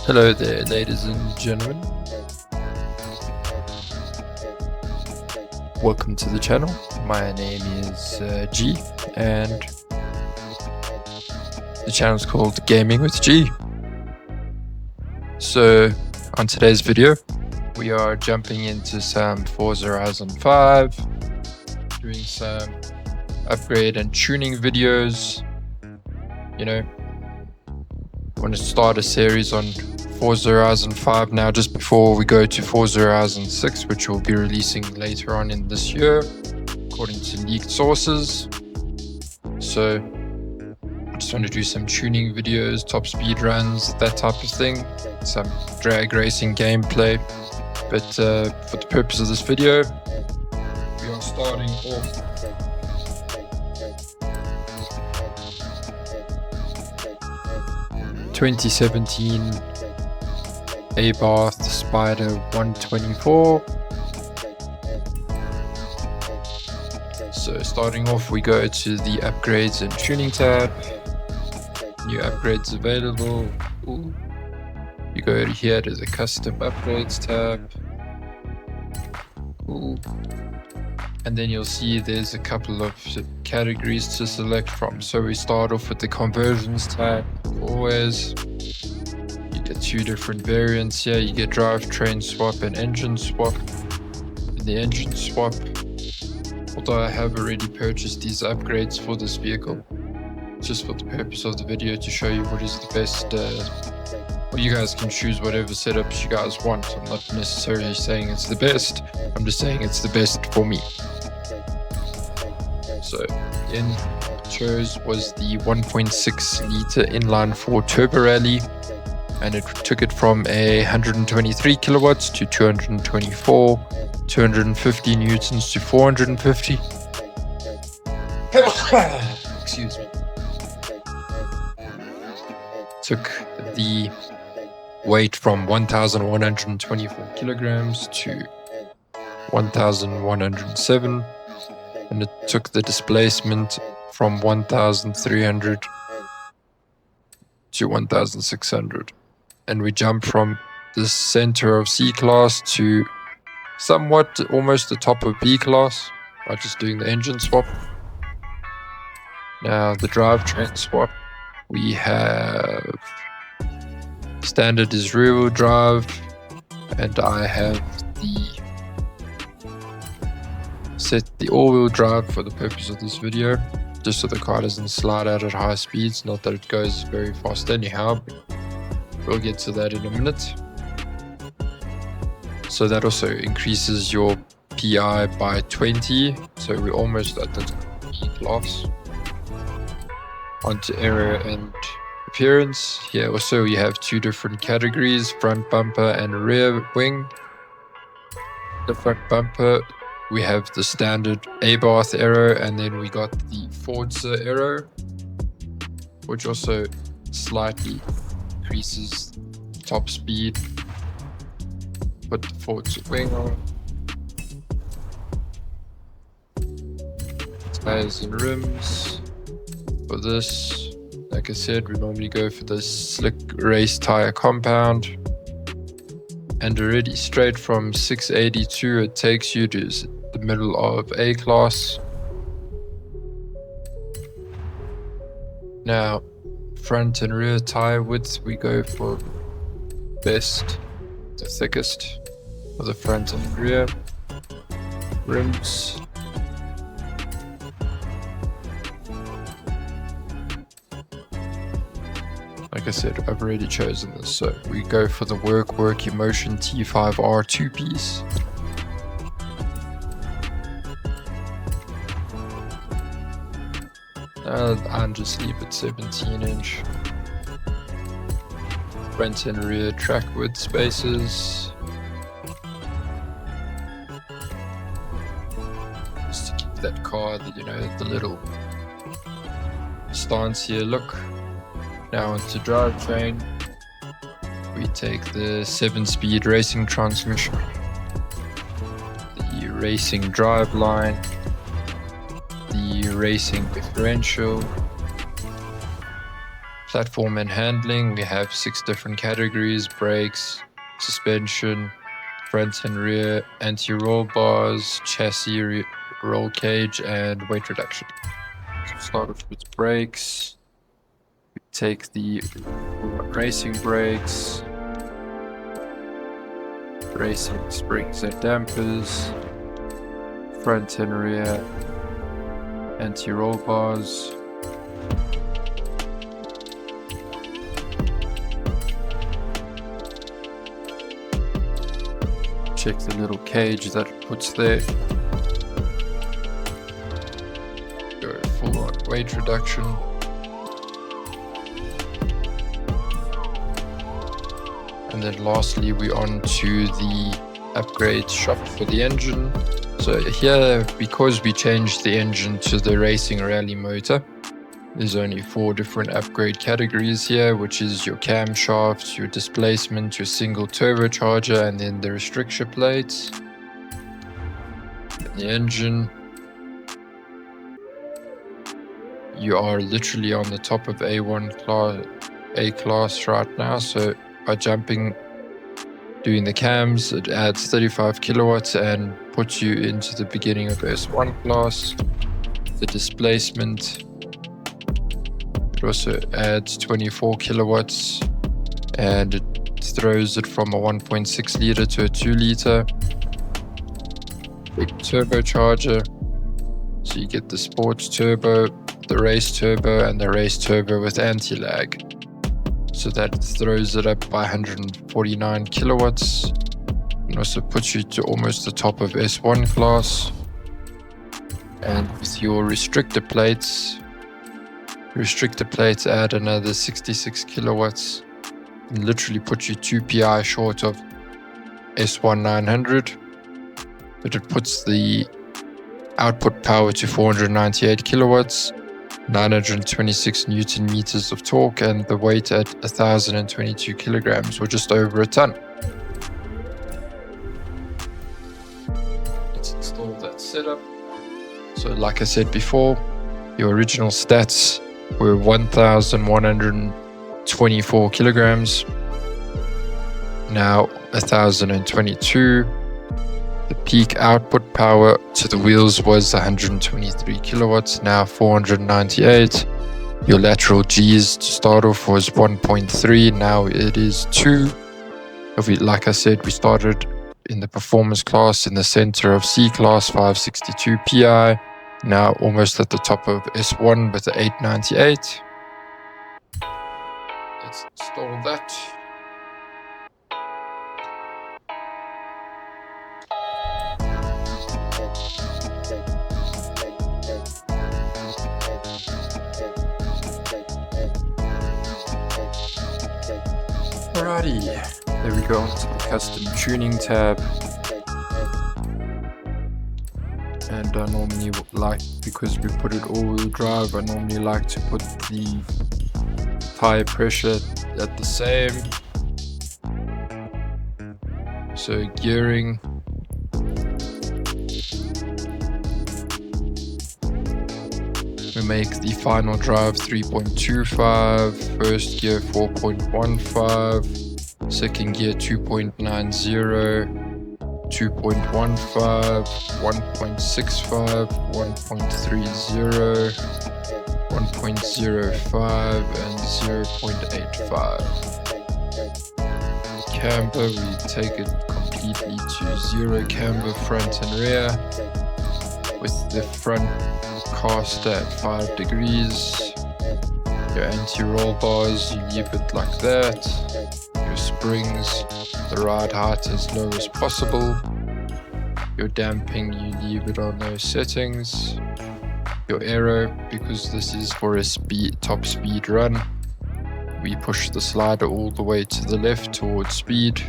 Hello there, ladies and gentlemen. Welcome to the channel. My name is G, and the channel is called Gaming with G. So, on today's video, we are jumping into some Forza Horizon 5, doing some upgrade and tuning videos. You know, I want to start a series on Forza Horizon 5 now, just before we go to Forza Horizon 6, which we'll be releasing later on in this year, according to leaked sources. So I just want to do some tuning videos, top speed runs, that type of thing, some drag racing gameplay. But for the purpose of this video, we are starting off 2017 Abarth Spider 124. So starting off, we go to the upgrades and tuning tab. New upgrades available. Ooh. You go here to the custom upgrades tab. Ooh. And then you'll see there's a couple of categories to select from. So we start off with the conversions tab. Always, you get two different variants here. You get drivetrain swap and engine swap. In the engine swap, although I have already purchased these upgrades for this vehicle, just for the purpose of the video to show you what is the best. Well, you guys can choose whatever setups you guys want. I'm not necessarily saying it's the best. I'm just saying it's the best for me. So in chose was the 1.6 liter inline 4 turbo rally, and it took it from a 123 kilowatts to 224, 250 newtons to 450. Excuse me. Took the weight from 1,124 kilograms to 1,107, and it took the displacement from 1,300 to 1,600. And we jumped from the center of C class to somewhat almost the top of B class by just doing the engine swap. Now the drivetrain swap, we have standard is rear wheel drive, and I have set the all wheel drive for the purpose of this video, just so the car doesn't slide out at high speeds. Not that it goes very fast anyhow, but we'll get to that in a minute. So that also increases your PI by 20, so we're almost at the B class. Onto aero and appearance. Here also you have two different categories, front bumper and rear wing. The front bumper, we have the standard Abarth aero, and then we got the Forza aero, which also slightly increases top speed. Put the Forza wing on. Tires and rims. For this, like I said, we normally go for the slick race tire compound. And already straight from 682, it takes you to the middle of A class. Now, front and rear tire width, we go for best, the thickest for the front and rear. Rims. Like I said, I've already chosen this, so we go for the Work Emotion T5R 2-piece. I'll just leave it 17-inch. Front and rear track width spaces. Just to keep that car, the little stance here look. Now onto drivetrain, we take the 7-speed racing transmission, the racing drive line, the racing differential, Platform and handling, we have 6 different categories: brakes, suspension, front and rear, anti-roll bars, chassis roll cage, and weight reduction. So start off with brakes. We take the racing brakes, racing springs and dampers, front and rear anti-roll bars, check the little cage that it puts there. Go full on weight reduction. And then lastly, we're on to the upgrade shop for the engine. So here, because we changed the engine to the racing rally motor, there's only 4 different upgrade categories here, which is your camshaft, your displacement, your single turbocharger, and then the restriction plates. And the engine, you are literally on the top of A class right now. So by doing the cams, it adds 35 kilowatts and puts you into the beginning of S1 class. The displacement, it also adds 24 kilowatts and it throws it from a 1.6 liter to a 2 liter. Big turbocharger, so you get the sports turbo, the race turbo, and the race turbo with anti-lag. So that throws it up by 149 kilowatts and also puts you to almost the top of S1 class. And with your restrictor plates add another 66 kilowatts and literally put you 2 pi short of S1 900, but it puts the output power to 498 kilowatts, 926 newton meters of torque, and the weight at 1,022 kilograms, or just over a ton. Let's install that setup. So like I said before, your original stats were 1,124 kilograms, now 1,022. The peak output power to the wheels was 123 kilowatts, now 498. Your lateral Gs to start off was 1.3, now it is 2. Like I said, we started in the performance class in the center of C class, 562 pi, now almost at the top of S1 with the 898. Let's install that. Alrighty, there we go, onto the custom tuning tab. And I normally like, because we put it all-wheel drive, I normally like to put the tire pressure at the same. So gearing, we make the final drive 3.25, first gear 4.15, second gear 2.90, 2.15, 1.65, 1.30, 1.05, and 0.85. Camber, we take it completely to 0 camber front and rear, with the front cast at 5 degrees. Your anti-roll bars, you leave it like that. Your springs, the ride height as low as possible. Your damping, you leave it on those settings. Your aero, because this is for a top speed run, we push the slider all the way to the left towards speed.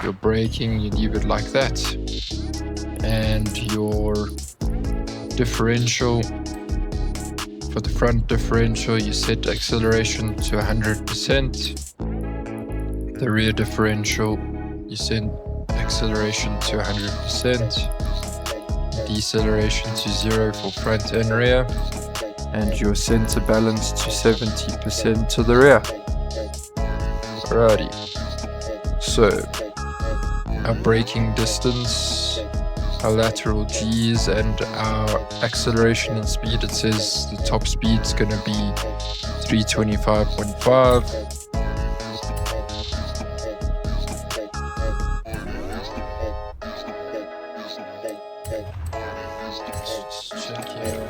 Your braking, you leave it like that. And your differential, for the front differential, you set acceleration to 100%. The rear differential, you set acceleration to 100%. Deceleration to 0 for front and rear. and your center balance to 70% to the rear. Alrighty, so our braking distance, our lateral G's, and our acceleration and speed. It says the top speed's gonna be 325.5. Let's check here.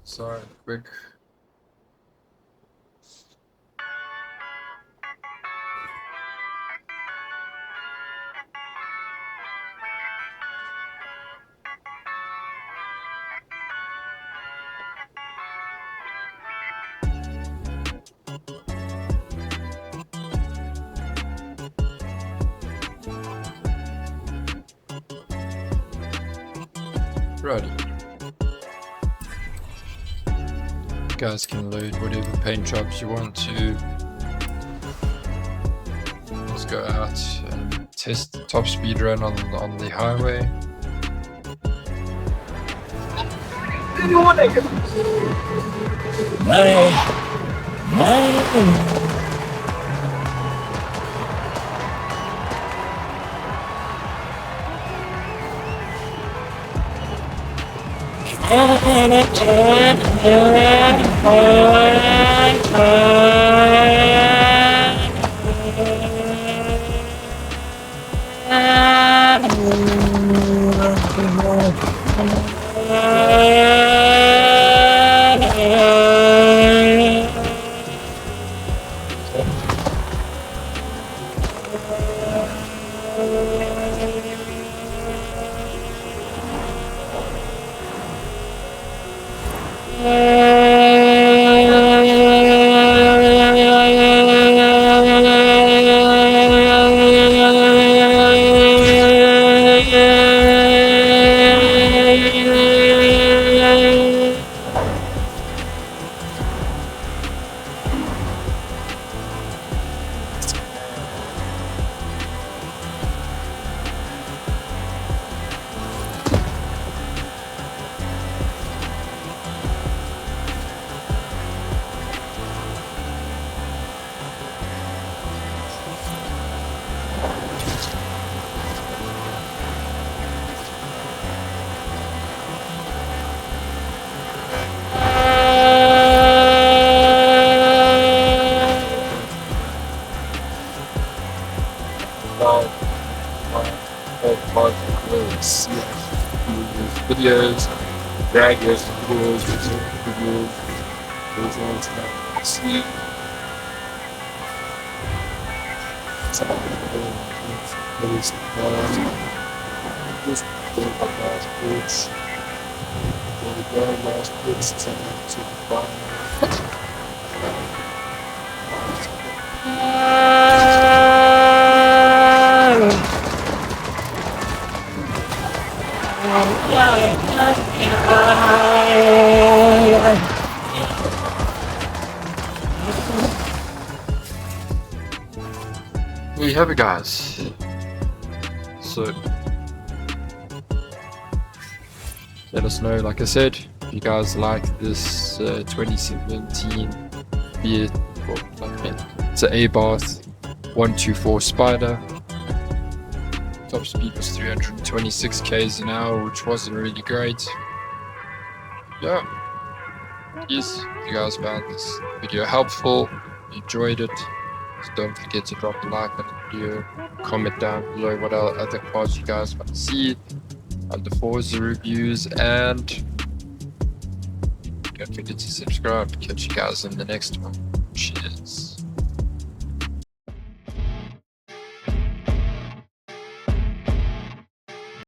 Sorry, quick. Righty. You guys can load whatever paint jobs you want to. Let's go out and test the top speed run on the highway. Videos, daggers, videos, those ones that see. There you have it, guys. So let us know, like I said, if you guys like this 2017 Fiat, it's an Abarth 124 Spider. Top speed was 326 k's an hour, which wasn't really great. Yeah. Yes, if you guys found this video helpful, enjoyed it, so don't forget to drop a like on the video, comment down below what other cars you guys want to see on the Forza reviews, and don't forget to subscribe. Catch you guys in the next one.